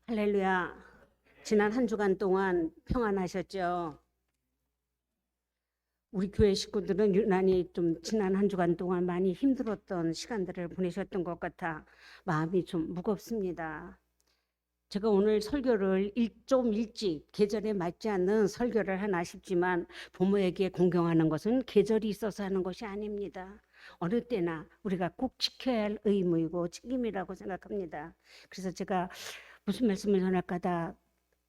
할렐루야. 지난 한 주간 동안 평안하셨죠? 우리 교회 식구들은 유난히 좀 지난 한 주간 동안 많이 힘들었던 시간들을 보내셨던 것 같아 마음이 좀 무겁습니다. 제가 오늘 설교를 좀 일찍 계절에 맞지 않는 설교를 하나 싶지만 부모에게 공경하는 것은 계절이 있어서 하는 것이 아닙니다. 어느 때나 우리가 꼭 지켜야 할 의무이고 책임이라고 생각합니다. 그래서 제가 무슨 말씀을 전할까 하다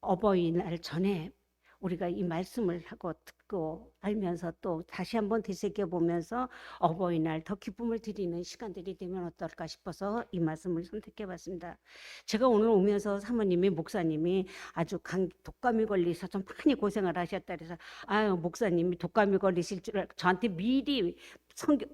어버이날 전에 우리가 이 말씀을 하고 듣고 알면서 또 다시 한번 되새겨보면서 어버이날 더 기쁨을 드리는 시간들이 되면 어떨까 싶어서 이 말씀을 선택해 봤습니다. 제가 오늘 오면서 사모님이 목사님이 아주 독감이 걸리셔서 좀 많이 고생을 하셨다 그래서 아유 목사님이 독감이 걸리실 줄 알고 저한테 미리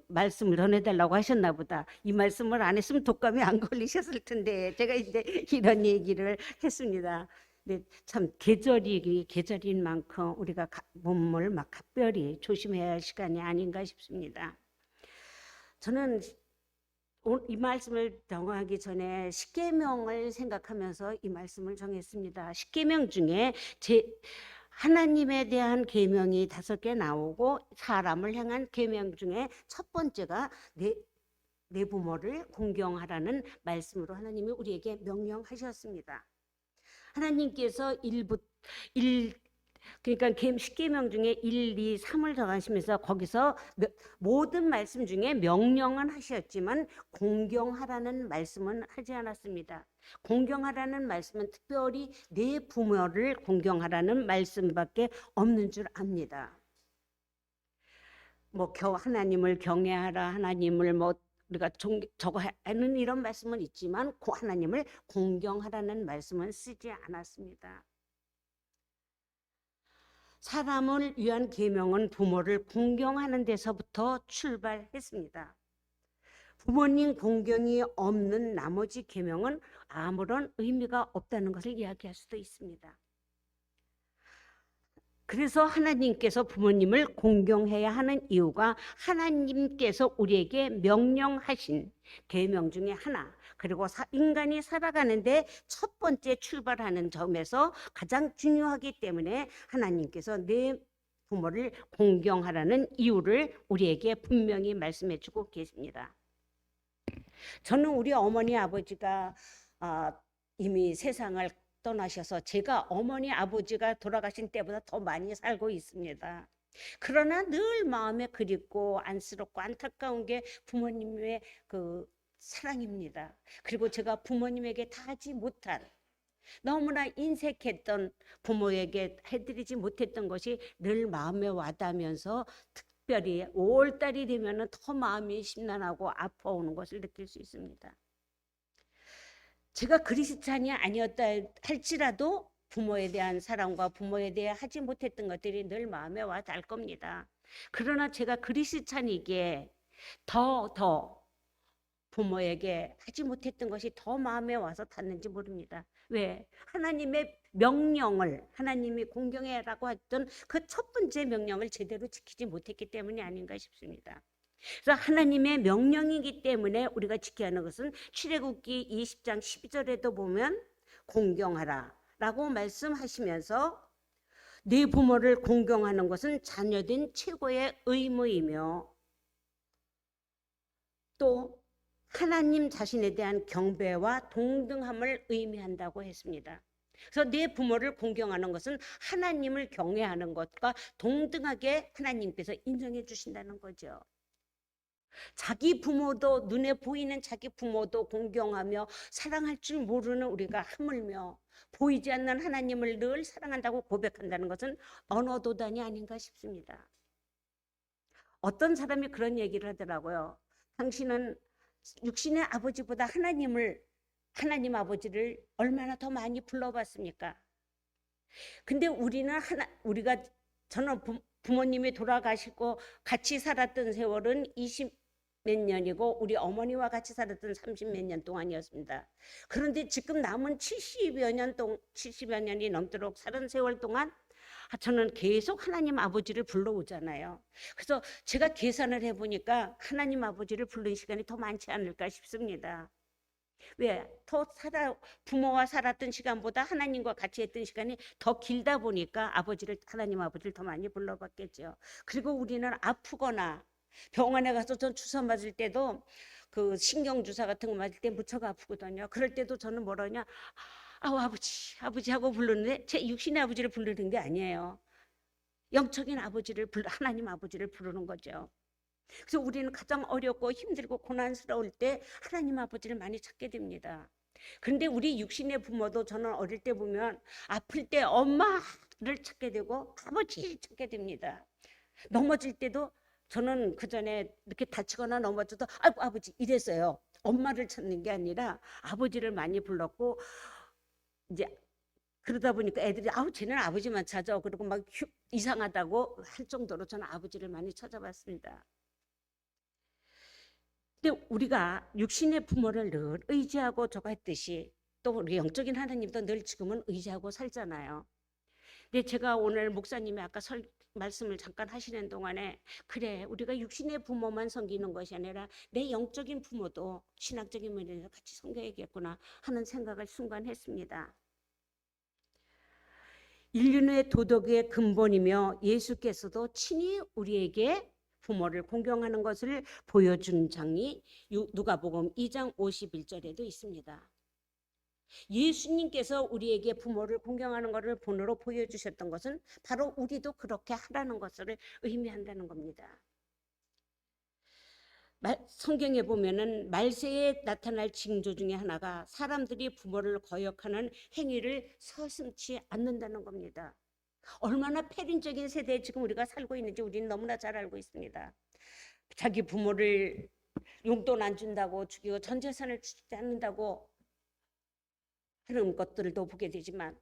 말씀을 전해달라고 하셨나 보다. 이 말씀을 안 했으면 독감이 안 걸리셨을 텐데 제가 이제 이런 얘기를 했습니다. 근데 참 계절인 만큼 우리가 몸을 막 각별히 조심해야 할 시간이 아닌가 싶습니다. 저는 이 말씀을 정하기 전에 십계명을 생각하면서 이 말씀을 정했습니다. 십계명 중에 하나님에 대한 계명이 5개 나오고 사람을 향한 계명 중에 첫 번째가 내 부모를 공경하라는 말씀으로 하나님이 우리에게 명령하셨습니다. 하나님께서 그러니까 십계명 중에 1, 2, 3을 정하시면서 거기서 모든 말씀 중에 명령은 하셨지만 공경하라는 말씀은 하지 않았습니다. 공경하라는 말씀은 특별히 내 부모를 공경하라는 말씀밖에 없는 줄 압니다. 하나님을 경외하라, 하나님을 우리가 저거 하는 이런 말씀은 있지만 하나님을 공경하라는 말씀은 쓰지 않았습니다. 사람을 위한 계명은 부모를 공경하는 데서부터 출발했습니다. 부모님 공경이 없는 나머지 계명은 아무런 의미가 없다는 것을 이야기할 수도 있습니다. 그래서 하나님께서 부모님을 공경해야 하는 이유가 하나님께서 우리에게 명령하신 계명 중에 하나, 그리고 인간이 살아가는데 첫 번째 출발하는 점에서 가장 중요하기 때문에 하나님께서 내 부모를 공경하라는 이유를 우리에게 분명히 말씀해 주고 계십니다. 저는 우리 어머니 아버지가 이미 세상을 떠나셔서 제가 어머니 아버지가 돌아가신 때보다 더 많이 살고 있습니다. 그러나 늘 마음에 그립고 안쓰럽고 안타까운 게 부모님의 그 사랑입니다. 그리고 제가 부모님에게 다 하지 못한, 너무나 인색했던 부모에게 해드리지 못했던 것이 늘 마음에 와닿으면서 특별히 5월달이 되면 더 마음이 심란하고 아파오는 것을 느낄 수 있습니다. 제가 크리스찬이 아니었다 할지라도 부모에 대한 사랑과 부모에 대해 하지 못했던 것들이 늘 마음에 와 닿을 겁니다. 그러나 제가 크리스찬이기에 더 부모에게 하지 못했던 것이 더 마음에 와서 닿는지 모릅니다. 왜? 하나님의 명령을, 하나님이 공경해라고 했던 그 첫 번째 명령을 제대로 지키지 못했기 때문이 아닌가 싶습니다. 그래서 하나님의 명령이기 때문에 우리가 지켜야 하는 것은 출애굽기 20장 12절에도 보면 공경하라 라고 말씀하시면서 네 부모를 공경하는 것은 자녀된 최고의 의무이며 또 하나님 자신에 대한 경배와 동등함을 의미한다고 했습니다. 그래서 내 부모를 공경하는 것은 하나님을 경외하는 것과 동등하게 하나님께서 인정해 주신다는 거죠. 자기 부모도, 눈에 보이는 자기 부모도 공경하며 사랑할 줄 모르는 우리가 하물며 보이지 않는 하나님을 늘 사랑한다고 고백한다는 것은 언어도단이 아닌가 싶습니다. 어떤 사람이 그런 얘기를 하더라고요. 당신은 육신의 아버지보다 하나님 아버지를 얼마나 더 많이 불러봤습니까? 근데 저는 부모님이 돌아가시고 같이 살았던 세월은 20몇 년이고 우리 어머니와 같이 살았던 30몇 년 동안이었습니다. 그런데 지금 남은 70여 년이 넘도록 살은 세월 동안 저는 계속 하나님 아버지를 불러오잖아요. 그래서 제가 계산을 해보니까 하나님 아버지를 부르는 시간이 더 많지 않을까 싶습니다. 왜? 부모와 살았던 시간보다 하나님과 같이 했던 시간이 더 길다 보니까 하나님 아버지를 더 많이 불러봤겠죠. 그리고 우리는 아프거나 병원에 가서 전 주사 맞을 때도 그 신경주사 같은 거 맞을 때 무척 아프거든요. 그럴 때도 저는 뭐라냐, 아우 아버지 아버지 하고 부르는데 제 육신의 아버지를 부르는 게 아니에요. 영적인 하나님 아버지를 부르는 거죠. 그래서 우리는 가장 어렵고 힘들고 고난스러울 때 하나님 아버지를 많이 찾게 됩니다. 그런데 우리 육신의 부모도 저는 어릴 때 보면 아플 때 엄마를 찾게 되고 아버지를 찾게 됩니다. 넘어질 때도 저는 그 전에 이렇게 다치거나 넘어져도 아이고 아버지 이랬어요. 엄마를 찾는 게 아니라 아버지를 많이 불렀고, 이제 그러다 보니까 애들이 아우 쟤는 아버지만 찾아 그러고 막 이상하다고 할 정도로 저는 아버지를 많이 찾아봤습니다. 근데 우리가 육신의 부모를 늘 의지하고 저거 했듯이 또 우리 영적인 하나님도 늘 지금은 의지하고 살잖아요. 근데 제가 오늘 목사님이 아까 말씀을 잠깐 하시는 동안에 그래 우리가 육신의 부모만 섬기는 것이 아니라 내 영적인 부모도 신학적인 면에서 같이 섬겨야겠구나 하는 생각을 순간 했습니다. 인륜의 도덕의 근본이며 예수께서도 친히 우리에게 부모를 공경하는 것을 보여준 장이 누가복음 2장 51절에도 있습니다. 예수님께서 우리에게 부모를 공경하는 것을 본으로 보여주셨던 것은 바로 우리도 그렇게 하라는 것을 의미한다는 겁니다. 성경에 보면은 말세에 나타날 징조 중에 하나가 사람들이 부모를 거역하는 행위를 서슴지 않는다는 겁니다. 얼마나 패륜적인 세대에 지금 우리가 살고 있는지 우리는 너무나 잘 알고 있습니다. 자기 부모를 용돈 안 준다고 죽이고 전 재산을 주지 않는다고 하는 것들도 보게 되지만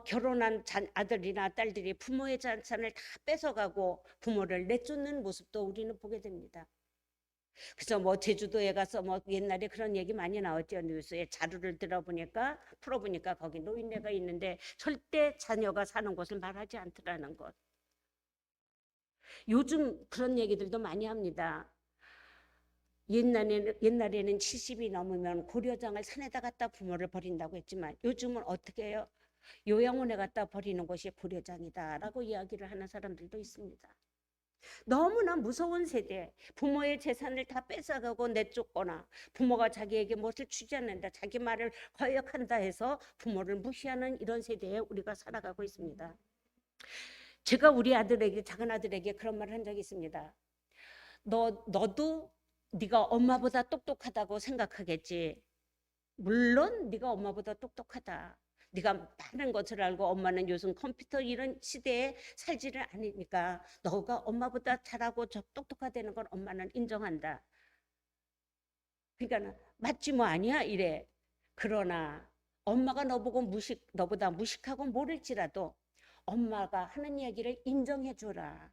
결혼한 아들이나 딸들이 부모의 재산을 다 뺏어가고 부모를 내쫓는 모습도 우리는 보게 됩니다. 그래서 뭐 제주도에 가서 뭐 옛날에 그런 얘기 많이 나왔죠. 뉴스에 자료를 풀어보니까 거기 노인네가 있는데 절대 자녀가 사는 곳을 말하지 않더라는 것. 요즘 그런 얘기들도 많이 합니다. 옛날에는 70이 넘으면 고려장을 산에다 갖다 부모를 버린다고 했지만 요즘은 어떻게 해요? 요양원에 갖다 버리는 것이 고려장이다라고 이야기를 하는 사람들도 있습니다. 너무나 무서운 세대, 부모의 재산을 다 뺏어가고 내쫓거나 부모가 자기에게 무엇을 주지 않는다, 자기 말을 거역한다 해서 부모를 무시하는 이런 세대에 우리가 살아가고 있습니다. 제가 우리 작은 아들에게 그런 말을 한 적이 있습니다. 너도 네가 엄마보다 똑똑하다고 생각하겠지. 물론 네가 엄마보다 똑똑하다. 네가 많은 것을 알고 엄마는 요즘 컴퓨터 이런 시대에 살지를 않으니까 너가 엄마보다 잘하고 똑똑하다는 건 엄마는 인정한다. 그러니까 맞지 뭐 아니야 이래. 그러나 엄마가 너보다 무식하고 모를지라도 엄마가 하는 이야기를 인정해줘라.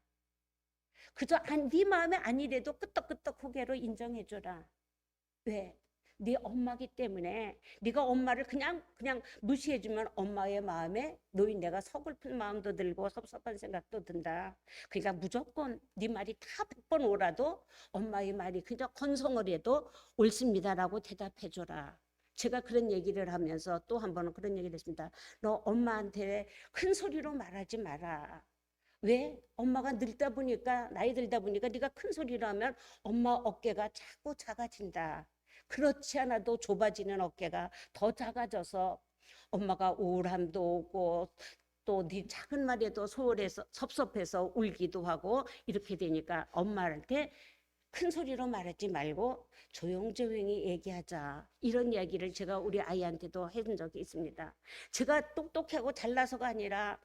그저 네 마음에 아니래도 끄떡끄떡 고개로 인정해줘라. 왜? 네 엄마기 때문에 네가 엄마를 그냥 무시해주면 엄마의 마음에 노인네가 서글픈 마음도 들고 섭섭한 생각도 든다. 그러니까 무조건 네 말이 다 100번 오라도 엄마의 말이 그냥 건성을 해도 옳습니다라고 대답해줘라. 제가 그런 얘기를 하면서 또 한 번은 그런 얘기를 했습니다. 너 엄마한테 큰 소리로 말하지 마라. 왜? 엄마가 나이 들다 보니까 네가 큰 소리로 하면 엄마 어깨가 자꾸 작아진다. 그렇지 않아도 좁아지는 어깨가 더 작아져서 엄마가 우울함도 오고 또 네 작은 말에도 소홀해서 섭섭해서 울기도 하고 이렇게 되니까 엄마한테 큰 소리로 말하지 말고 조용조용히 얘기하자. 이런 이야기를 제가 우리 아이한테도 해준 적이 있습니다. 제가 똑똑하고 잘나서가 아니라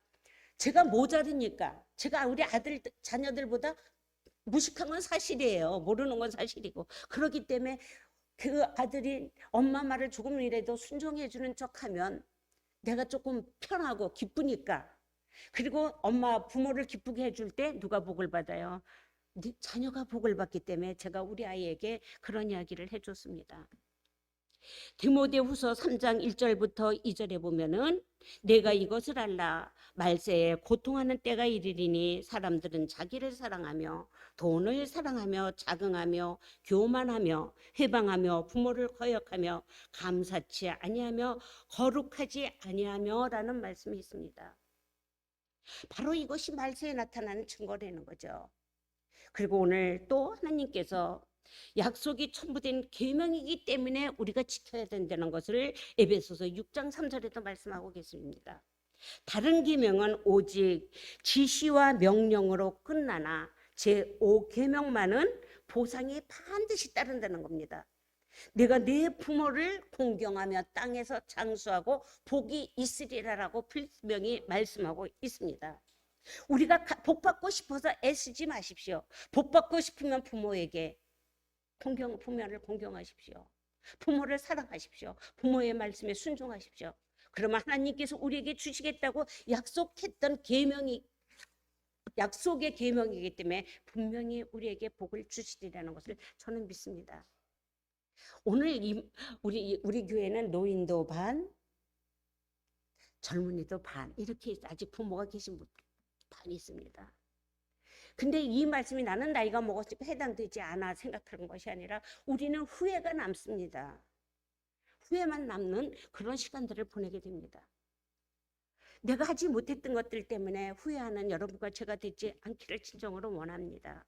제가 모자르니까 제가 우리 자녀들보다 무식한 건 사실이에요. 모르는 건 사실이고 그렇기 때문에 그 아들이 엄마 말을 조금이라도 순종해주는 척하면 내가 조금 편하고 기쁘니까. 그리고 부모를 기쁘게 해줄 때 누가 복을 받아요? 자녀가 복을 받기 때문에 제가 우리 아이에게 그런 이야기를 해줬습니다. 디모데후서 3장 1절부터 2절에 보면은 내가 이것을 알라 말세에 고통하는 때가 이르리니 사람들은 자기를 사랑하며 돈을 사랑하며 자긍하며 교만하며 회방하며 부모를 거역하며 감사치 아니하며 거룩하지 아니하며라는 말씀이 있습니다. 바로 이것이 말세에 나타나는 증거라는 거죠. 그리고 오늘 또 하나님께서 약속이 첨부된 계명이기 때문에 우리가 지켜야 된다는 것을 에베소서 6장 3절에도 말씀하고 계십니다. 다른 계명은 오직 지시와 명령으로 끝나나 제5계명만은 보상이 반드시 따른다는 겁니다. 내가 내 부모를 공경하며 땅에서 장수하고 복이 있으리라라고 분명히 말씀하고 있습니다. 우리가 복받고 싶어서 애쓰지 마십시오. 복받고 싶으면 부모에게 부모를 공경하십시오. 부모를 사랑하십시오. 부모의 말씀에 순종하십시오. 그러면 하나님께서 우리에게 주시겠다고 약속했던 계명이 약속의 계명이기 때문에 분명히 우리에게 복을 주시리라는 것을 저는 믿습니다. 오늘 우리 교회는 노인도 반, 젊은이도 반 이렇게 아직 부모가 계신 분 반이 있습니다. 근데 이 말씀이 나는 나이가 먹었으니까 해당되지 않아 생각하는 것이 아니라 우리는 후회가 남습니다. 후회만 남는 그런 시간들을 보내게 됩니다. 내가 하지 못했던 것들 때문에 후회하는 여러분과 제가 되지 않기를 진정으로 원합니다.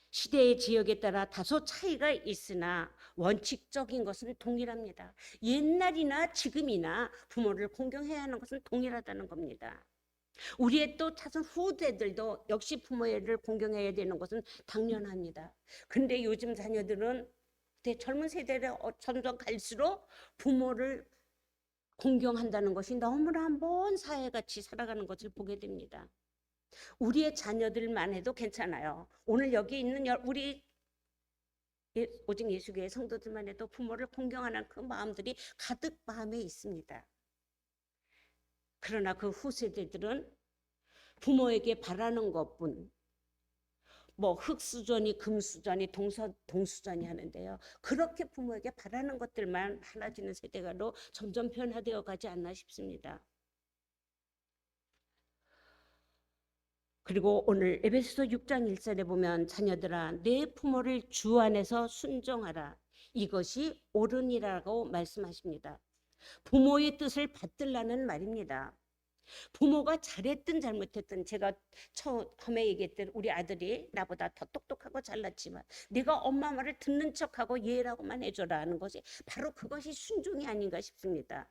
시대의 지역에 따라 다소 차이가 있으나 원칙적인 것은 동일합니다. 옛날이나 지금이나 부모를 공경해야 하는 것은 동일하다는 겁니다. 우리의 또 차선 후대들도 역시 부모를 공경해야 되는 것은 당연합니다. 근데 요즘 자녀들은 젊은 세대를 점점 갈수록 부모를 공경한다는 것이 너무나 먼 사회같이 살아가는 것을 보게 됩니다. 우리의 자녀들만 해도 괜찮아요. 오늘 여기 있는 우리 오직 예수교회 성도들만 해도 부모를 공경하는 그 마음들이 가득 마음에 있습니다. 그러나 그 후세대들은 부모에게 바라는 것뿐, 뭐 흙수저니 금수저니 동수저니 하는데요. 그렇게 부모에게 바라는 것들만 많아지는 세대가로 점점 변화되어 가지 않나 싶습니다. 그리고 오늘 에베소서 6장 1절에 보면 자녀들아 내 부모를 주 안에서 순종하라. 이것이 옳으니라고 말씀하십니다. 부모의 뜻을 받들라는 말입니다. 부모가 잘했든 잘못했든 제가 처음에 얘기했던 우리 아들이 나보다 더 똑똑하고 잘났지만 내가 엄마 말을 듣는 척하고 예라고만 해줘라 하는 것이 바로 그것이 순종이 아닌가 싶습니다.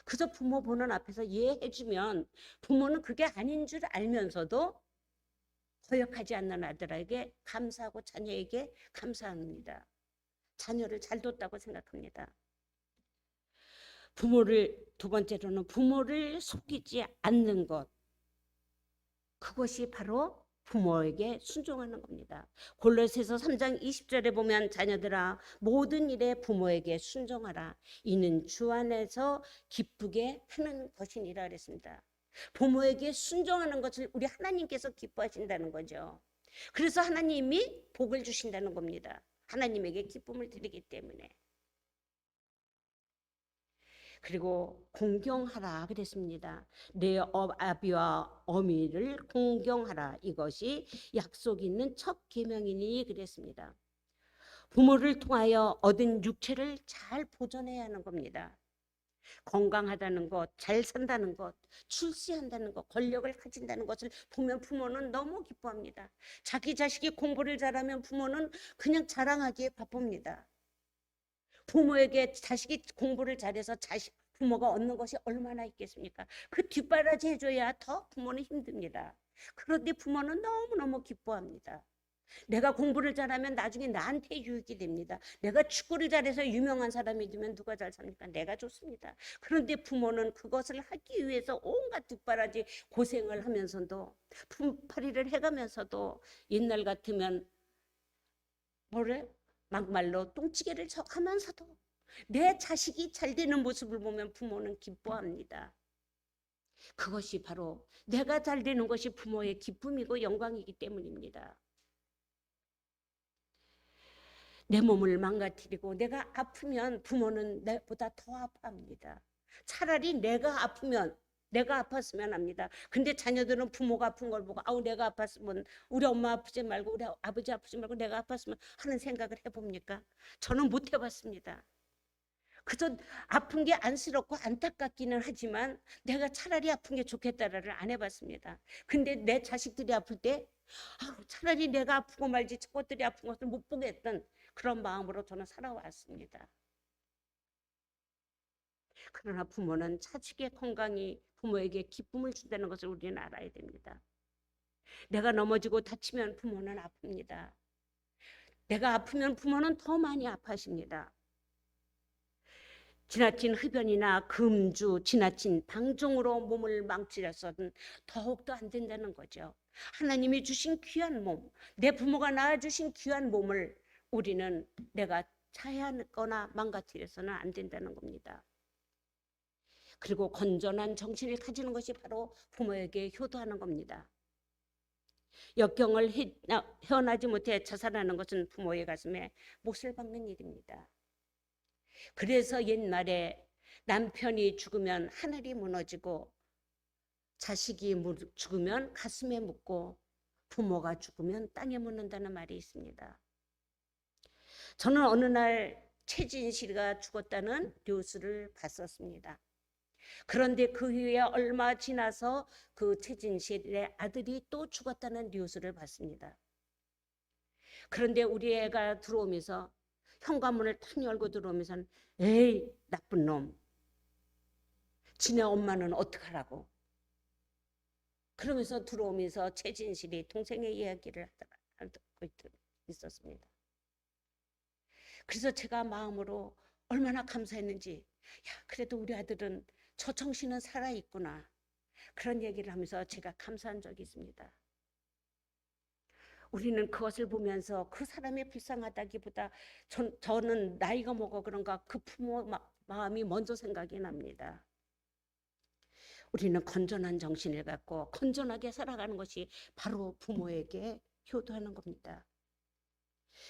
그저 부모 보는 앞에서 예해주면 부모는 그게 아닌 줄 알면서도 거역하지 않는 아들에게 감사하고 자녀에게 감사합니다. 자녀를 잘 뒀다고 생각합니다. 두 번째로는 부모를 속이지 않는 것. 그것이 바로 부모에게 순종하는 겁니다. 골로새서 3장 20절에 보면 자녀들아 모든 일에 부모에게 순종하라. 이는 주 안에서 기쁘게 하는 것이니라 그랬습니다. 부모에게 순종하는 것을 우리 하나님께서 기뻐하신다는 거죠. 그래서 하나님이 복을 주신다는 겁니다. 하나님에게 기쁨을 드리기 때문에. 그리고 공경하라 그랬습니다. 내 아비와 어미를 공경하라. 이것이 약속 있는 첫 계명이니 그랬습니다. 부모를 통하여 얻은 육체를 잘 보존해야 하는 겁니다. 건강하다는 것, 잘 산다는 것, 출세한다는 것, 권력을 가진다는 것을 보면 부모는 너무 기뻐합니다. 자기 자식이 공부를 잘하면 부모는 그냥 자랑하기에 바쁩니다. 부모에게 자식이 공부를 잘해서 부모가 얻는 것이 얼마나 있겠습니까? 그 뒷바라지 해줘야 더 부모는 힘듭니다. 그런데 부모는 너무너무 기뻐합니다. 내가 공부를 잘하면 나중에 나한테 유익이 됩니다. 내가 축구를 잘해서 유명한 사람이 되면 누가 잘 삽니까? 내가 좋습니다. 그런데 부모는 그것을 하기 위해서 온갖 뒷바라지 고생을 하면서도 품팔이를 해가면서도 옛날 같으면 막말로 똥찌개를 하면서도 내 자식이 잘 되는 모습을 보면 부모는 기뻐합니다. 그것이 바로 내가 잘 되는 것이 부모의 기쁨이고 영광이기 때문입니다. 내 몸을 망가뜨리고 내가 아프면 부모는 내보다 더 아파합니다. 차라리 내가 아프면 내가 아팠으면 합니다. 근데 자녀들은 부모가 아픈 걸 보고 아우 내가 아팠으면 우리 엄마 아프지 말고 우리 아버지 아프지 말고 내가 아팠으면 하는 생각을 해봅니까? 저는 못 해봤습니다. 그저 아픈 게 안쓰럽고 안타깝기는 하지만 내가 차라리 아픈 게 좋겠다를 안 해봤습니다. 근데 내 자식들이 아플 때 차라리 내가 아프고 말지 저것들이 아픈 것을 못 보겠던 그런 마음으로 저는 살아왔습니다. 그러나 부모는 자식의 건강이 부모에게 기쁨을 준다는 것을 우리는 알아야 됩니다. 내가 넘어지고 다치면 부모는 아픕니다. 내가 아프면 부모는 더 많이 아파하십니다. 지나친 흡연이나 금주, 지나친 방종으로 몸을 망치려서는 더욱더 안 된다는 거죠. 하나님이 주신 귀한 몸, 내 부모가 낳아주신 귀한 몸을 우리는 내가 차야하거나 망가뜨려서는 안 된다는 겁니다. 그리고 건전한 정신을 가지는 것이 바로 부모에게 효도하는 겁니다. 역경을 헤어나지 못해 자살하는 것은 부모의 가슴에 못을 박는 일입니다. 그래서 옛말에 남편이 죽으면 하늘이 무너지고 자식이 죽으면 가슴에 묻고 부모가 죽으면 땅에 묻는다는 말이 있습니다. 저는 어느 날 최진실이가 죽었다는 뉴스를 봤었습니다. 그런데 그 후에 얼마 지나서 그 최진실의 아들이 또 죽었다는 뉴스를 봤습니다. 그런데 우리 애가 들어오면서 현관문을 탁 열고 들어오면서 에이 나쁜 놈, 지네 엄마는 어떡하라고 그러면서 들어오면서 최진실이 동생의 이야기를 듣고 있었습니다. 그래서 제가 마음으로 얼마나 감사했는지, 야 그래도 우리 아들은 저 정신은 살아있구나 그런 얘기를 하면서 제가 감사한 적이 있습니다. 우리는 그것을 보면서 그 사람이 불쌍하다기보다 저는 나이가 먹어 그런가 그 부모 마음이 먼저 생각이 납니다. 우리는 건전한 정신을 갖고 건전하게 살아가는 것이 바로 부모에게 효도하는 겁니다.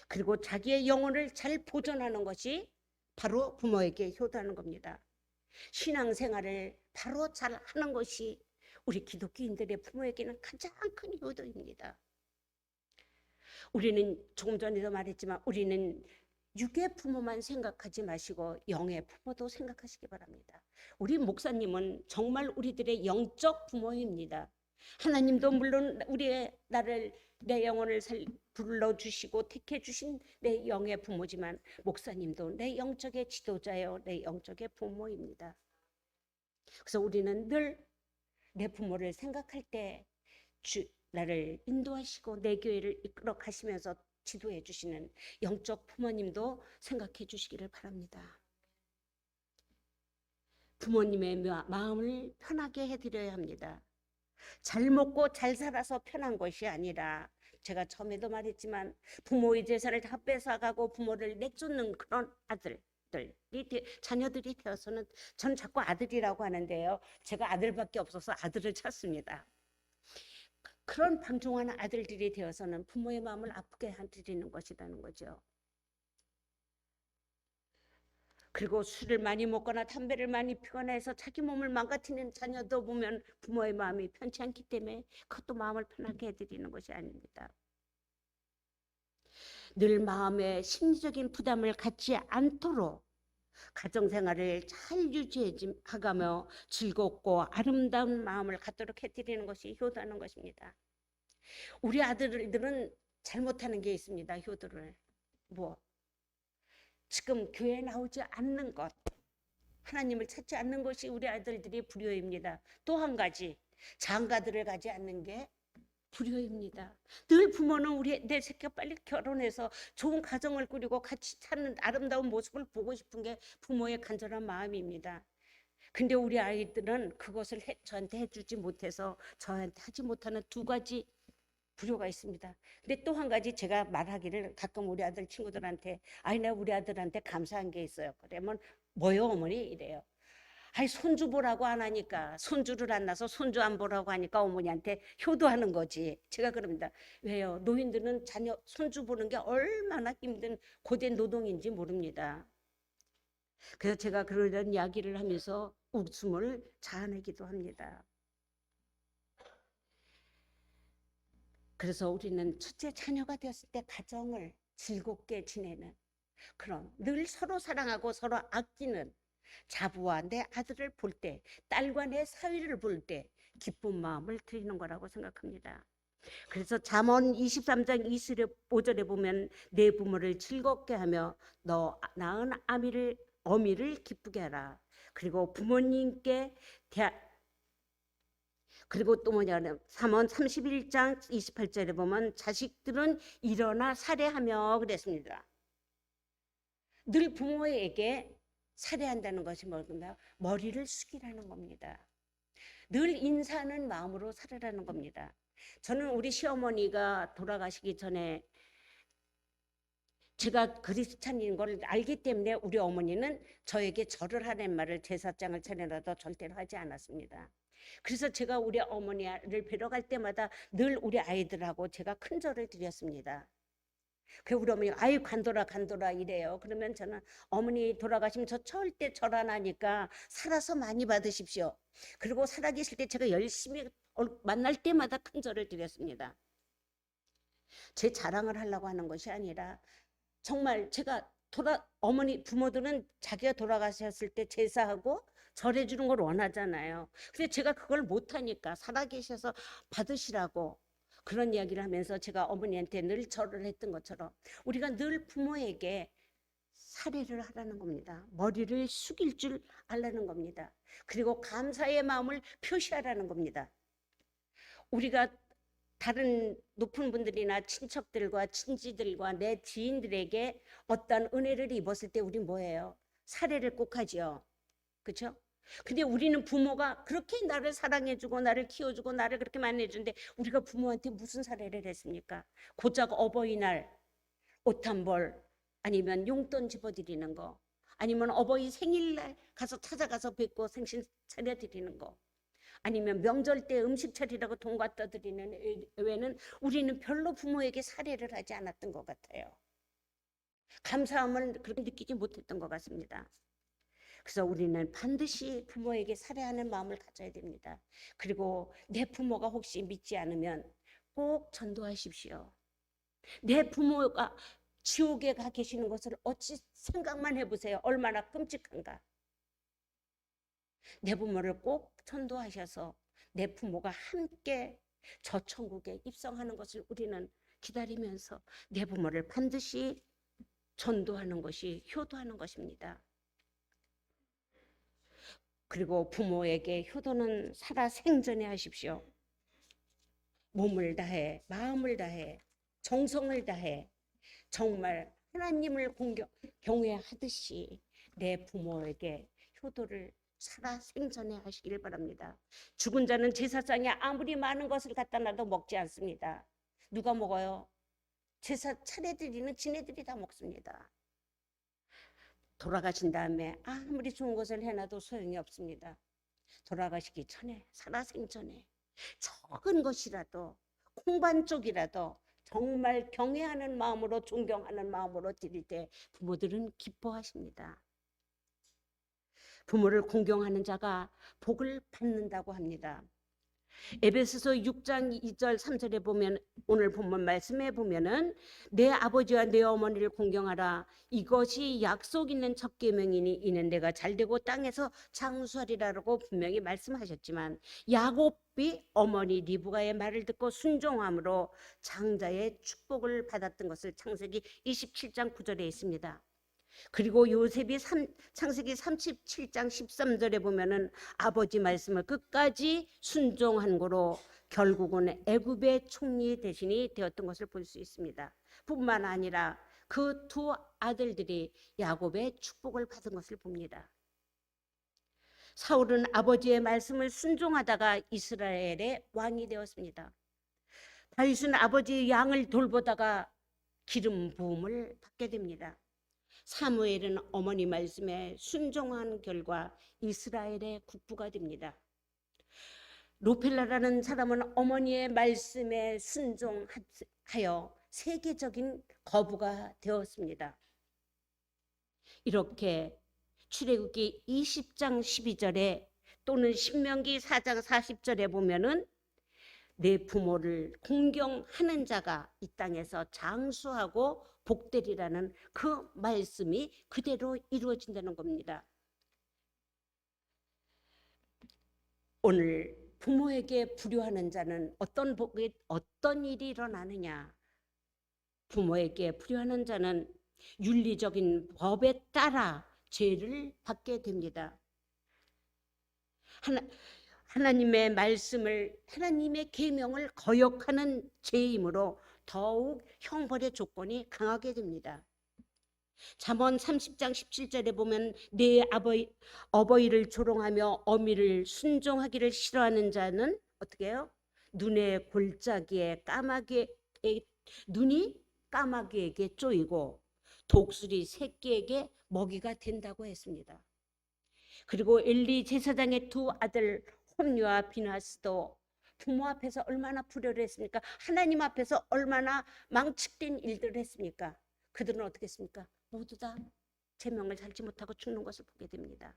그리고 자기의 영혼을 잘 보존하는 것이 바로 부모에게 효도하는 겁니다. 신앙생활을 바로 잘 하는 것이 우리 기독교인들의 부모에게는 가장 큰 효도입니다. 우리는 조금 전에도 말했지만 우리는 육의 부모만 생각하지 마시고 영의 부모도 생각하시기 바랍니다. 우리 목사님은 정말 우리들의 영적 부모입니다. 하나님도 물론 우리의 나를 내 영혼을 불러주시고 택해주신 내 영의 부모지만 목사님도 내 영적의 지도자요 내 영적의 부모입니다. 그래서 우리는 늘 내 부모를 생각할 때 나를 인도하시고 내 교회를 이끌어 가시면서 지도해 주시는 영적 부모님도 생각해 주시기를 바랍니다. 부모님의 마음을 편하게 해드려야 합니다. 잘 먹고 잘 살아서 편한 것이 아니라 제가 처음에도 말했지만 부모의 재산을 다 뺏어가고 부모를 내쫓는 그런 자녀들이 되어서는 전 자꾸 아들이라고 하는데요. 제가 아들밖에 없어서 아들을 찾습니다. 그런 방종한 아들들이 되어서는 부모의 마음을 아프게 해드리는 것이라는 거죠. 그리고 술을 많이 먹거나 담배를 많이 피거나 해서 자기 몸을 망가뜨리는 자녀도 보면 부모의 마음이 편치 않기 때문에 그것도 마음을 편하게 해드리는 것이 아닙니다. 늘 마음에 심리적인 부담을 갖지 않도록 가정생활을 잘 유지해가며 즐겁고 아름다운 마음을 갖도록 해드리는 것이 효도하는 것입니다. 우리 아들들은 잘못하는 게 있습니다. 효도를. 지금 교회에 나오지 않는 것, 하나님을 찾지 않는 것이 우리 아들들의 불효입니다. 또 한 가지, 장가들을 가지 않는 게 불효입니다. 늘 부모는 내 새끼가 빨리 결혼해서 좋은 가정을 꾸리고 같이 사는 아름다운 모습을 보고 싶은 게 부모의 간절한 마음입니다. 근데 우리 아이들은 그것을 저한테 해주지 못해서 저한테 하지 못하는 두 가지 불효가 있습니다. 근데 또 한 가지 제가 말하기를 가끔 우리 아들 친구들한테 내가 우리 아들한테 감사한 게 있어요. 그러면 뭐요 어머니? 이래요. 아이 손주 보라고 안 하니까, 손주를 안 낳아서 손주 안 보라고 하니까 어머니한테 효도하는 거지. 제가 그럽니다. 왜요? 노인들은 자녀 손주 보는 게 얼마나 힘든 고된 노동인지 모릅니다. 그래서 제가 그런 이야기를 하면서 웃음을 자아내기도 합니다. 그래서 우리는 첫째 자녀가 되었을 때 가정을 즐겁게 지내는 그런, 늘 서로 사랑하고 서로 아끼는, 자부와 내 아들을 볼 때, 딸과 내 사위를 볼 때 기쁜 마음을 드리는 거라고 생각합니다. 그래서 잠언 23장 25절에 보면 내 부모를 즐겁게 하며 너 낳은 어미를 기쁘게 하라. 그리고 부모님께 그리고 또 뭐냐면 잠언 31장 28절에 보면 자식들은 일어나 살해하며 그랬습니다. 늘 부모에게 살해한다는 것이 뭔가 머리를 숙이라는 겁니다. 늘 인사하는 마음으로 살아라는 겁니다. 저는 우리 시어머니가 돌아가시기 전에 제가 그리스찬인 걸 알기 때문에 우리 어머니는 저에게 절을 하는 말을 제사장을 차려놔도 절대로 하지 않았습니다. 그래서 제가 우리 어머니를 뵈러 갈 때마다 늘 우리 아이들하고 제가 큰 절을 드렸습니다. 그 우리 어머니가 아유 간돌아 이래요. 그러면 저는 어머니 돌아가시면 저 절대 절 안 하니까 살아서 많이 받으십시오. 그리고 살아계실 때 제가 열심히 만날 때마다 큰 절을 드렸습니다. 제 자랑을 하려고 하는 것이 아니라 정말 제가 어머니 부모들은 자기가 돌아가셨을 때 제사하고 절해 주는 걸 원하잖아요. 근데 제가 그걸 못하니까 살아계셔서 받으시라고 그런 이야기를 하면서 제가 어머니한테 늘 절을 했던 것처럼 우리가 늘 부모에게 살해를 하라는 겁니다. 머리를 숙일 줄 알라는 겁니다. 그리고 감사의 마음을 표시하라는 겁니다. 우리가 다른 높은 분들이나 친척들과 친지들과 내 지인들에게 어떤 은혜를 입었을 때 우리 뭐예요? 살해를 꼭 하죠. 그렇죠? 근데 우리는 부모가 그렇게 나를 사랑해주고 나를 키워주고 나를 그렇게 많이 해주는데 우리가 부모한테 무슨 살해를 했습니까? 고작 어버이날 옷 한 벌 아니면 용돈 집어드리는 거 아니면 어버이 생일날 가서 찾아가서 뵙고 생신 차려드리는 거 아니면 명절 때 음식 차리라고 돈 갖다 드리는 외에는 우리는 별로 부모에게 살해를 하지 않았던 것 같아요. 감사함을 그렇게 느끼지 못했던 것 같습니다. 그래서 우리는 반드시 부모에게 살해하는 마음을 가져야 됩니다. 그리고 내 부모가 혹시 믿지 않으면 꼭 전도하십시오. 내 부모가 지옥에 가 계시는 것을 어찌 생각만 해보세요. 얼마나 끔찍한가. 내 부모를 꼭 전도하셔서 내 부모가 함께 저 천국에 입성하는 것을 우리는 기다리면서 내 부모를 반드시 전도하는 것이 효도하는 것입니다. 그리고 부모에게 효도는 살아생전에 하십시오. 몸을 다해, 마음을 다해, 정성을 다해 정말 하나님을 경외하듯이 내 부모에게 효도를 살아생전에 하시길 바랍니다. 죽은 자는 제사장이 아무리 많은 것을 갖다 놔도 먹지 않습니다. 누가 먹어요? 제사 차례드리는 지네들이 다 먹습니다. 돌아가신 다음에 아무리 좋은 것을 해놔도 소용이 없습니다. 돌아가시기 전에 살아생전에 적은 것이라도 콩반쪽이라도 정말 경외하는 마음으로 존경하는 마음으로 드릴 때 부모들은 기뻐하십니다. 부모를 공경하는 자가 복을 받는다고 합니다. 에베소서 6장 2절 3절에 보면 오늘 본문 말씀에 보면은 내 아버지와 내 어머니를 공경하라 이것이 약속 있는 첫 계명이니 이는 내가 잘되고 땅에서 장수하리라고 분명히 말씀하셨지만 야곱이 어머니 리브가의 말을 듣고 순종함으로 장자의 축복을 받았던 것을 창세기 27장 9절에 있습니다. 그리고 요셉이 창세기 37장 13절에 보면은 아버지 말씀을 끝까지 순종한 거로 결국은 애굽의 총리 대신이 되었던 것을 볼 수 있습니다. 뿐만 아니라 그 두 아들들이 야곱의 축복을 받은 것을 봅니다. 사울은 아버지의 말씀을 순종하다가 이스라엘의 왕이 되었습니다. 다윗은 아버지의 양을 돌보다가 기름 부음을 받게 됩니다. 사무엘은 어머니 말씀에 순종한 결과 이스라엘의 국부가 됩니다. 로펠라라는 사람은 어머니의 말씀에 순종하여 세계적인 거부가 되었습니다. 이렇게 출애굽기 20장 12절에 또는 신명기 4장 40절에 보면은 내 부모를 공경하는 자가 이 땅에서 장수하고 복되리라는 그 말씀이 그대로 이루어진다는 겁니다. 오늘 부모에게 불효하는 자는 어떤 일이 일어나느냐? 부모에게 불효하는 자는 윤리적인 법에 따라 죄를 받게 됩니다. 하나님의 말씀을, 하나님의 계명을 거역하는 죄이므로 더욱 형벌의 조건이 강하게 됩니다. 잠언 30장 17절에 보면 내 어버이를 조롱하며 어미를 순종하기를 싫어하는 자는 어떻게 해요? 눈이 까마귀에게 쪼이고 독수리 새끼에게 먹이가 된다고 했습니다. 그리고 엘리 제사장의 두 아들 홈리와 비나스도 부모 앞에서 얼마나 불효를 했습니까? 하나님 앞에서 얼마나 망측된 일들을 했습니까? 그들은 어떻게 했습니까? 모두 다 제명을 살지 못하고 죽는 것을 보게 됩니다.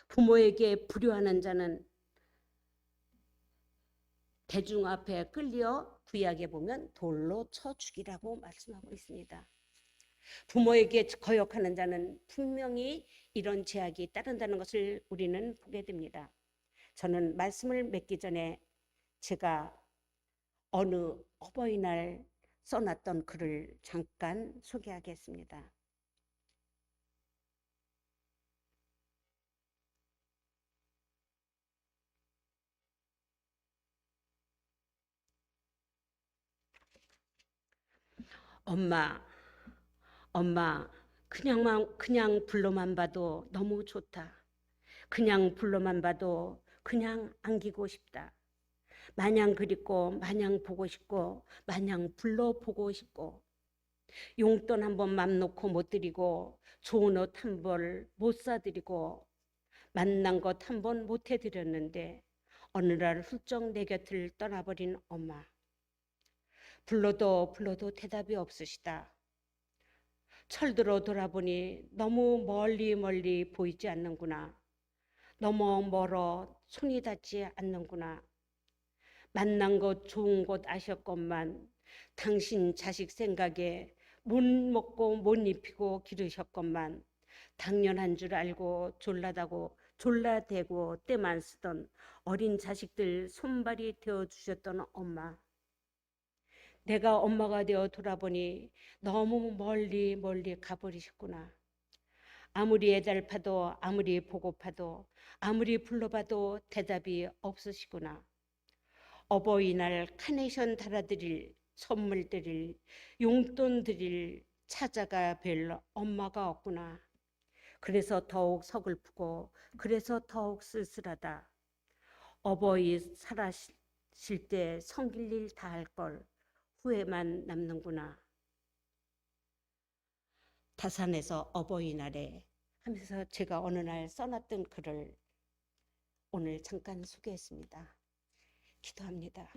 부모에게 불효하는 자는 대중 앞에 끌려 구약에 보면 돌로 쳐 죽이라고 말씀하고 있습니다. 부모에게 거역하는 자는 분명히 이런 제약이 따른다는 것을 우리는 보게 됩니다. 저는 말씀을 맺기 전에 제가 어느 어버이날 써놨던 글을 잠깐 소개하겠습니다. 엄마, 그냥 불러만 봐도 너무 좋다. 그냥 불러만 봐도 그냥 안기고 싶다. 마냥 그립고 마냥 보고 싶고 마냥 불러보고 싶고 용돈 한 번 맘 놓고 못 드리고 좋은 옷 한 벌 못 사드리고 만난 것 한 번 못 해드렸는데 어느 날 훌쩍 내 곁을 떠나버린 엄마. 불러도 대답이 없으시다. 철들어 돌아보니 너무 멀리 보이지 않는구나. 너무 멀어 손이 닿지 않는구나. 만난 것 좋은 곳 아셨건만 당신 자식 생각에 못 먹고 못 입히고 기르셨건만 당연한 줄 알고 졸라대고 때만 쓰던 어린 자식들 손발이 되어주셨던 엄마. 내가 엄마가 되어 돌아보니 너무 멀리 가버리셨구나. 아무리 애달파도 아무리 보고파도 아무리 불러봐도 대답이 없으시구나. 어버이날 카네이션 달아드릴, 선물 드릴, 용돈 드릴 찾아가 뵐 엄마가 없구나. 그래서 더욱 서글프고 그래서 더욱 쓸쓸하다. 어버이 살아실 때 섬길 일 다 할 걸 후회만 남는구나. 다산에서 어버이날에 하면서 제가 어느 날 써놨던 글을 오늘 잠깐 소개했습니다. 기도합니다.